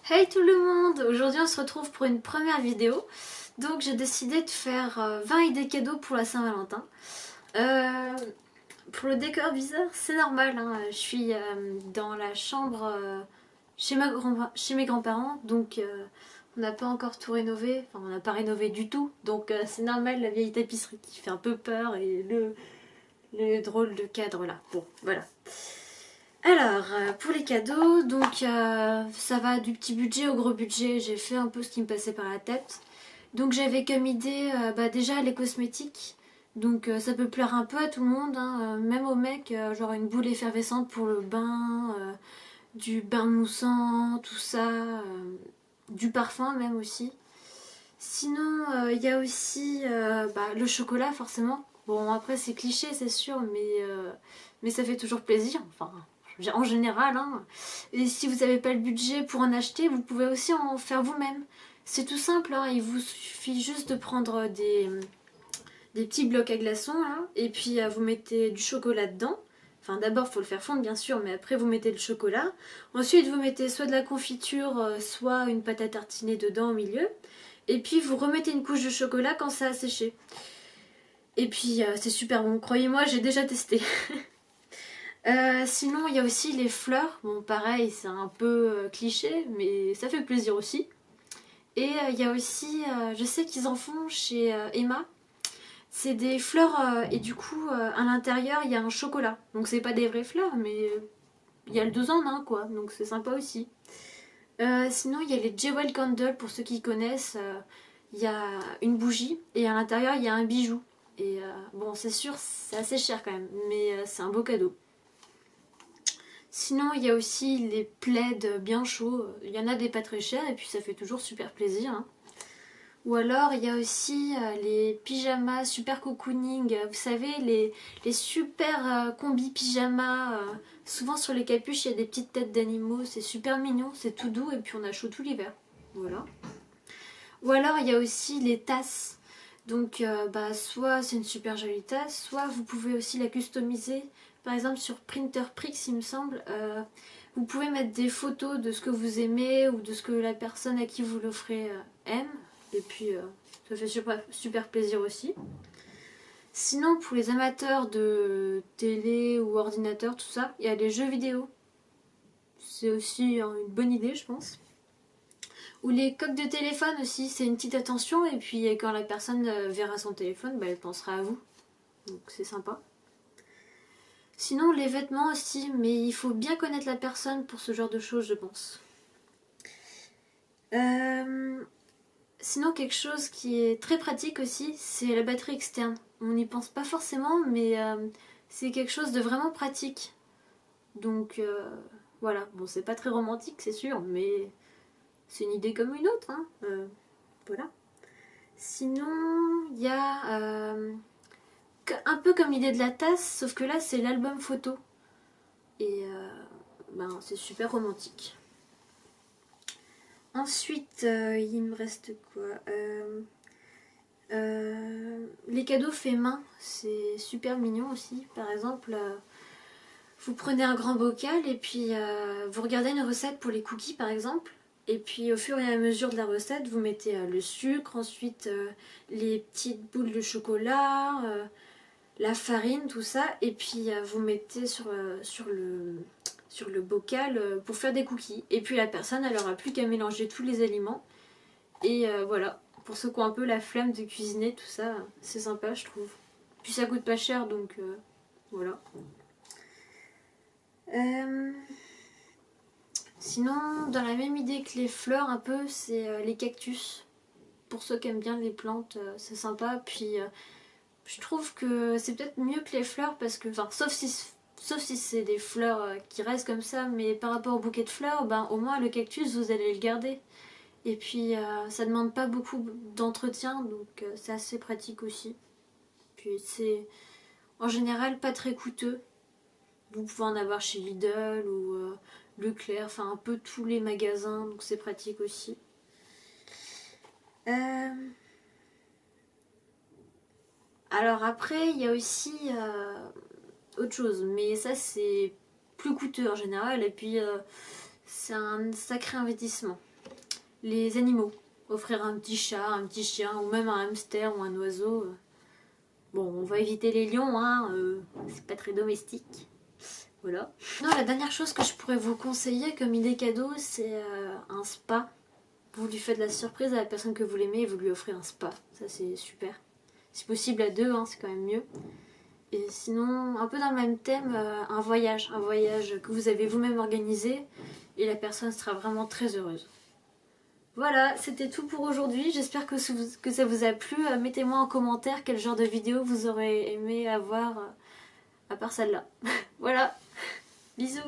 Hey tout le monde! Aujourd'hui on se retrouve pour une première vidéo. Donc j'ai décidé de faire 20 idées cadeaux pour la Saint-Valentin. Euh, pour le décor bizarre, c'est normal, hein. Je suis dans la chambre chez mes grands-parents, donc on n'a pas encore tout rénové, enfin on n'a pas rénové du tout, donc c'est normal, la vieille tapisserie qui fait un peu peur et le drôle de cadre là. Bon, voilà. Alors, pour les cadeaux, donc ça va du petit budget au gros budget. J'ai fait un peu ce qui me passait par la tête. Donc j'avais comme idée déjà les cosmétiques. Donc ça peut plaire un peu à tout le monde, hein, même aux mecs, genre une boule effervescente pour le bain, du bain moussant, tout ça, du parfum même aussi. Sinon, il y a aussi le chocolat forcément. Bon après c'est cliché c'est sûr, mais ça fait toujours plaisir. Enfin, en général, hein. Et si vous n'avez pas le budget pour en acheter, vous pouvez aussi en faire vous-même. C'est tout simple, hein. Il vous suffit juste de prendre des petits blocs à glaçons, là, et puis vous mettez du chocolat dedans. Enfin d'abord il faut le faire fondre bien sûr, mais après vous mettez le chocolat. Ensuite vous mettez soit de la confiture, soit une pâte à tartiner dedans au milieu. Et puis vous remettez une couche de chocolat quand ça a séché. Et puis c'est super bon, croyez-moi, j'ai déjà testé. Sinon, il y a aussi les fleurs. Bon, pareil, c'est un peu cliché, mais ça fait plaisir aussi. Et il y a aussi, je sais qu'ils en font chez Emma. C'est des fleurs et du coup, à l'intérieur, il y a un chocolat. Donc, c'est pas des vraies fleurs, mais il y a le deux en un, quoi. Donc, c'est sympa aussi. Sinon, il y a les Jewel Candle, pour ceux qui connaissent. Il y a une bougie et à l'intérieur, il y a un bijou. Et bon, c'est sûr, c'est assez cher quand même, mais c'est un beau cadeau. Sinon, il y a aussi les plaids bien chauds. Il y en a des pas très chers et puis ça fait toujours super plaisir, hein. Ou alors, il y a aussi les pyjamas super cocooning. Vous savez, les super combi pyjamas. Souvent sur les capuches, il y a des petites têtes d'animaux. C'est super mignon, c'est tout doux et puis on a chaud tout l'hiver. Voilà. Ou alors, il y a aussi les tasses. Donc, soit c'est une super jolie tasse, soit vous pouvez aussi la customiser. Par exemple, sur Printerprix, il me semble, vous pouvez mettre des photos de ce que vous aimez ou de ce que la personne à qui vous l'offrez aime. Et puis, ça fait super, super plaisir aussi. Sinon, pour les amateurs de télé ou ordinateur, tout ça, il y a les jeux vidéo. C'est aussi une bonne idée, je pense. Ou les coques de téléphone aussi, c'est une petite attention et puis quand la personne verra son téléphone, elle pensera à vous. Donc c'est sympa. Sinon les vêtements aussi, mais il faut bien connaître la personne pour ce genre de choses je pense. Sinon quelque chose qui est très pratique aussi, c'est la batterie externe. On n'y pense pas forcément, mais c'est quelque chose de vraiment pratique. Donc voilà, bon c'est pas très romantique c'est sûr, mais c'est une idée comme une autre, hein. Voilà. Sinon, il y a un peu comme l'idée de la tasse, sauf que là c'est l'album photo. Et c'est super romantique. Ensuite, il me reste quoi les cadeaux faits main, c'est super mignon aussi. Par exemple, vous prenez un grand bocal et puis vous regardez une recette pour les cookies par exemple. Et puis au fur et à mesure de la recette, vous mettez le sucre, ensuite les petites boules de chocolat, la farine, tout ça. Et puis vous mettez sur le bocal pour faire des cookies. Et puis la personne, elle n'aura plus qu'à mélanger tous les aliments. Et voilà, pour ceux qui ont un peu la flemme de cuisiner, tout ça, c'est sympa je trouve. Puis ça coûte pas cher, donc voilà. Sinon, dans la même idée que les fleurs, un peu, c'est les cactus. Pour ceux qui aiment bien les plantes, c'est sympa. Puis, je trouve que c'est peut-être mieux que les fleurs parce que, enfin, sauf si c'est des fleurs qui restent comme ça, mais par rapport au bouquet de fleurs, au moins le cactus, vous allez le garder. Et puis, ça demande pas beaucoup d'entretien, donc c'est assez pratique aussi. Puis, c'est en général pas très coûteux. Vous pouvez en avoir chez Lidl ou Leclerc, enfin un peu tous les magasins, donc c'est pratique aussi. Alors après, il y a aussi autre chose, mais ça c'est plus coûteux en général, et puis c'est un sacré investissement. les animaux. Offrir un petit chat, un petit chien, ou même un hamster ou un oiseau. Bon, on va éviter les lions, hein, c'est pas très domestique. Voilà. Non, la dernière chose que je pourrais vous conseiller comme idée cadeau, c'est un spa. Vous lui faites la surprise à la personne que vous l'aimez et vous lui offrez un spa. Ça, c'est super. Si possible à deux, hein, c'est quand même mieux. Et sinon, un peu dans le même thème, un voyage que vous avez vous-même organisé et la personne sera vraiment très heureuse. Voilà, c'était tout pour aujourd'hui. J'espère que ça vous a plu. Mettez-moi en commentaire quel genre de vidéo vous aurez aimé avoir à part celle-là. Voilà, bisous.